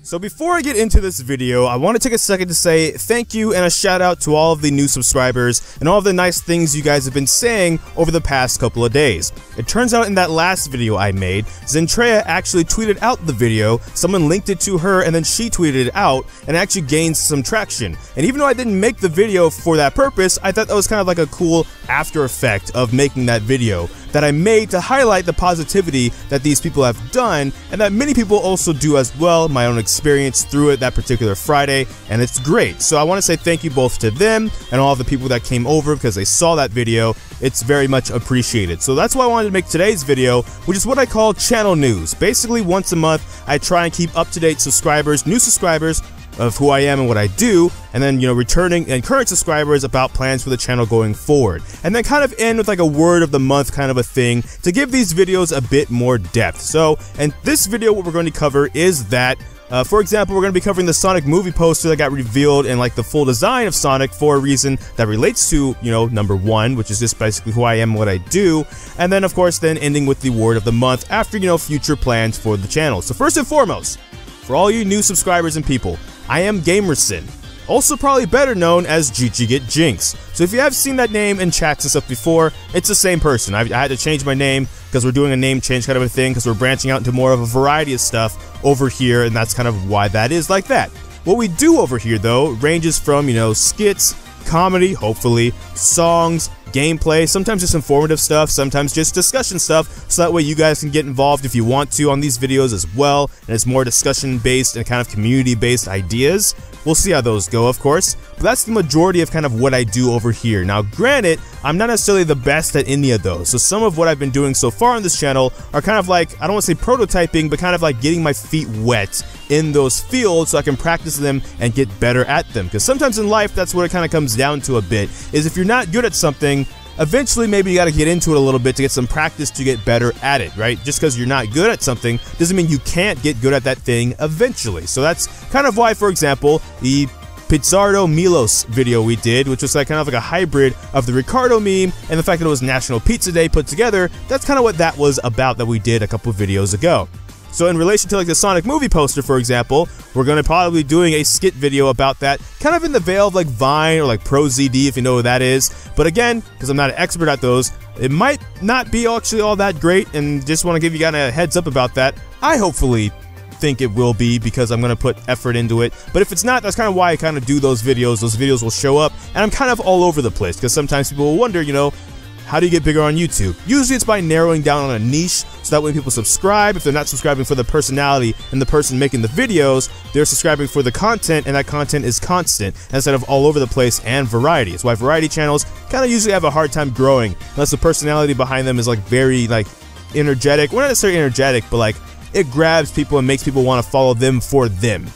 So before I get into this video, I want to take a second to say thank you and a shout out to all of the new subscribers and all of the nice things you guys have been saying over the past couple of days. It turns out in that last video I made, Zentrea actually tweeted out the video, someone linked it to her, and then she tweeted it out, and actually gained some traction. And even though I didn't make the video for that purpose, I thought that was kind of like a cool after effect of making that video that I made to highlight the positivity that these people have done, and that many people also do as well, my own experience through it that particular Friday, and it's great. So I want to say thank you both to them and all of the people that came over because they saw that video. It's very much appreciated. So that's why I wanted to make today's video, which is what I call channel news. Basically, once a month, I try and keep up-to-date subscribers, new subscribers, of who I am and what I do, and then, returning and current subscribers about plans for the channel going forward. And then kind of end with like a word of the month kind of a thing to give these videos a bit more depth. So, in this video, what we're going to cover is that, for example, we're going to be covering the Sonic movie poster that got revealed and like the full design of Sonic for a reason that relates to, number one, which is just basically who I am and what I do. And then, of course, then ending with the word of the month after, future plans for the channel. So first and foremost, for all you new subscribers and people, I am Gamrison, also probably better known as GGGetJinx. So if you have seen that name in chats and stuff before, it's the same person. I had to change my name because we're doing a name change kind of a thing because we're branching out into more of a variety of stuff over here, and that's kind of why that is like that. What we do over here though ranges from, skits, comedy, hopefully, songs, gameplay, sometimes just informative stuff, sometimes just discussion stuff, so that way you guys can get involved if you want to on these videos as well, and it's more discussion based and kind of community based ideas. We'll see how those go, of course, but that's the majority of kind of what I do over here. Now granted, I'm not necessarily the best at any of those, so some of what I've been doing so far on this channel are kind of like, I don't want to say prototyping, but kind of like getting my feet wet in those fields so I can practice them and get better at them, because sometimes in life that's what it kind of comes down to a bit, is if you're not good at something, eventually maybe you got to get into it a little bit to get some practice to get better at it, right? Just because you're not good at something doesn't mean you can't get good at that thing eventually. So that's kind of why, for example, the Pizzardo Milos video we did, which was like kind of like a hybrid of the Ricardo meme and the fact that it was National Pizza Day put together, that's kind of what that was about that we did a couple of videos ago. So in relation to like the Sonic movie poster, for example, we're going to probably be doing a skit video about that, kind of in the veil of like Vine or like Pro ZD, if you know what that is. But again, because I'm not an expert at those, it might not be actually all that great, and just want to give you guys a heads up about that. I hopefully think it will be, because I'm going to put effort into it. But if it's not, that's kind of why I kind of do those videos. Those videos will show up, and I'm kind of all over the place, because sometimes people will wonder, how do you get bigger on YouTube? Usually it's by narrowing down on a niche, so that when people subscribe, if they're not subscribing for the personality and the person making the videos, they're subscribing for the content, and that content is constant instead of all over the place and variety. It's why variety channels kind of usually have a hard time growing unless the personality behind them is like very like energetic. Well, not necessarily energetic, but like it grabs people and makes people want to follow them for them.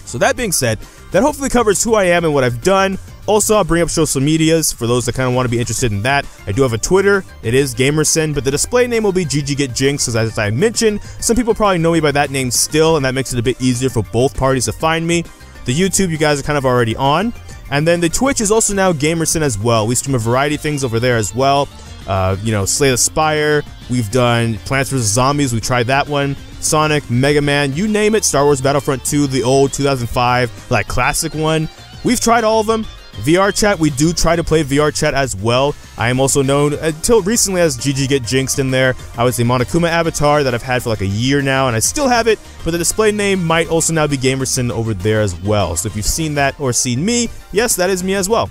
So that being said, that hopefully covers who I am and what I've done. Also, I'll bring up social medias for those that kind of want to be interested in that. I do have a Twitter, it is Gamrison, but the display name will be GGGetJinx, because as I mentioned, some people probably know me by that name still, and that makes it a bit easier for both parties to find me. The YouTube, you guys are kind of already on, and then the Twitch is also now Gamrison as well. We stream a variety of things over there as well. Slay the Spire, we've done Plants vs. Zombies, we tried that one. Sonic, Mega Man, you name it, Star Wars Battlefront 2, the old 2005, like classic one. We've tried all of them. VR chat, we do try to play VR chat as well. I am also known until recently as GGGetJinxed in there. I was a Monokuma avatar that I've had for like a year now, and I still have it, but the display name might also now be Gamrison over there as well. So if you've seen that or seen me, yes, that is me as well.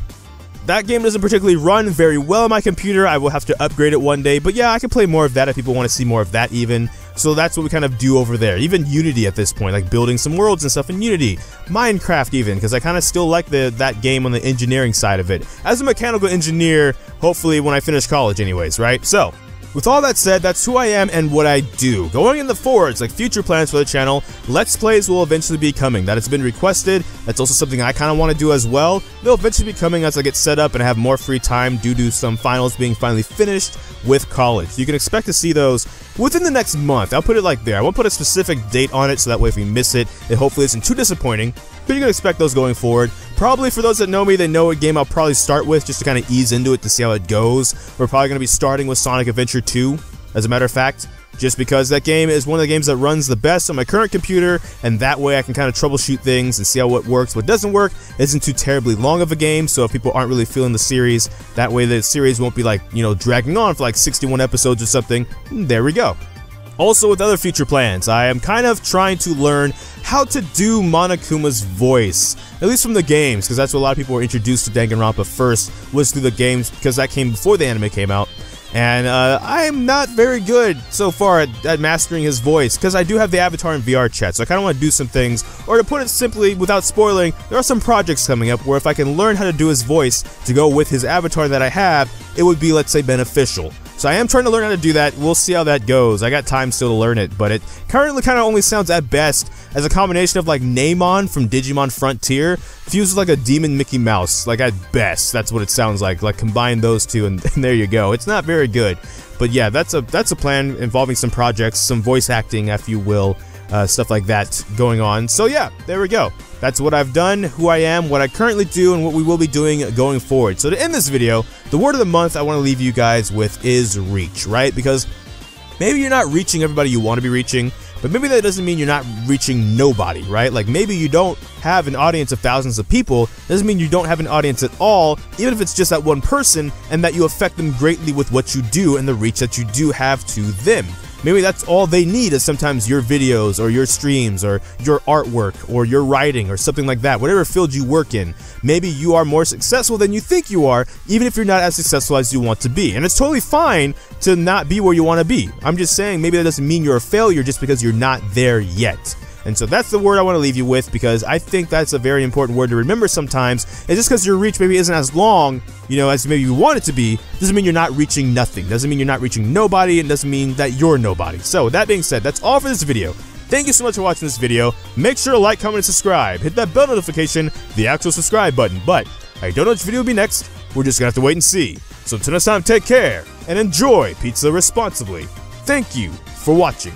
That game doesn't particularly run very well on my computer. I will have to upgrade it one day, but yeah, I can play more of that if people want to see more of that even. So that's what we kind of do over there. Even Unity at this point, like building some worlds and stuff in Unity. Minecraft even, because I kind of still like that game on the engineering side of it. As a mechanical engineer, hopefully when I finish college anyways, right? So, with all that said, that's who I am and what I do. Going in the forwards, like future plans for the channel, Let's Plays will eventually be coming. That has been requested. That's also something I kind of want to do as well. They'll eventually be coming as I get set up and have more free time due to some finals being finally finished with college. You can expect to see those within the next month. I'll put it like there. I won't put a specific date on it so that way if we miss it, it hopefully isn't too disappointing. But you can expect those going forward. Probably for those that know me, they know what game I'll probably start with just to kind of ease into it to see how it goes. We're probably going to be starting with Sonic Adventure 2, as a matter of fact. just because that game is one of the games that runs the best on my current computer, and that way I can kind of troubleshoot things and see how what works, what doesn't work. It isn't too terribly long of a game, so if people aren't really feeling the series, that way the series won't be like, you know, dragging on for like 61 episodes or something. There we go. Also, with other future plans, I am kind of trying to learn how to do Monokuma's voice, at least from the games, because that's what a lot of people were introduced to Danganronpa first, was through the games, because that came before the anime came out. And I'm not very good so far at mastering his voice, because I do have the avatar in VR chat, so I kind of want to do some things, or to put it simply, without spoiling, there are some projects coming up where if I can learn how to do his voice to go with his avatar that I have, it would be, let's say, beneficial. So I am trying to learn how to do that. We'll see how that goes. I got time still to learn it, but it currently kind of only sounds at best as a combination of like Neymon from Digimon Frontier fused with like a demon Mickey Mouse. Like at best, that's what it sounds like. Like combine those two and there you go. It's not very good, but yeah, that's a plan involving some projects, some voice acting, if you will, stuff like that going on. So yeah, there we go. That's what I've done, who I am, what I currently do, and what we will be doing going forward. So to end this video, the word of the month I want to leave you guys with is reach, right? Because maybe you're not reaching everybody you want to be reaching, but maybe that doesn't mean you're not reaching nobody, right? Like maybe you don't have an audience of thousands of people, doesn't mean you don't have an audience at all, even if it's just that one person, and that you affect them greatly with what you do and the reach that you do have to them. Maybe that's all they need is sometimes your videos or your streams or your artwork or your writing or something like that, whatever field you work in. Maybe you are more successful than you think you are, even if you're not as successful as you want to be. And it's totally fine to not be where you want to be. I'm just saying maybe that doesn't mean you're a failure just because you're not there yet. And so that's the word I want to leave you with, because I think that's a very important word to remember sometimes. And just because your reach maybe isn't as long, you know, as maybe you want it to be, doesn't mean you're not reaching nothing. Doesn't mean you're not reaching nobody, and doesn't mean that you're nobody. So with that being said, that's all for this video. Thank you so much for watching this video. Make sure to like, comment, and subscribe. Hit that bell notification, the actual subscribe button. But I don't know which video will be next. We're just gonna have to wait and see. So until next time, take care and enjoy pizza responsibly. Thank you for watching.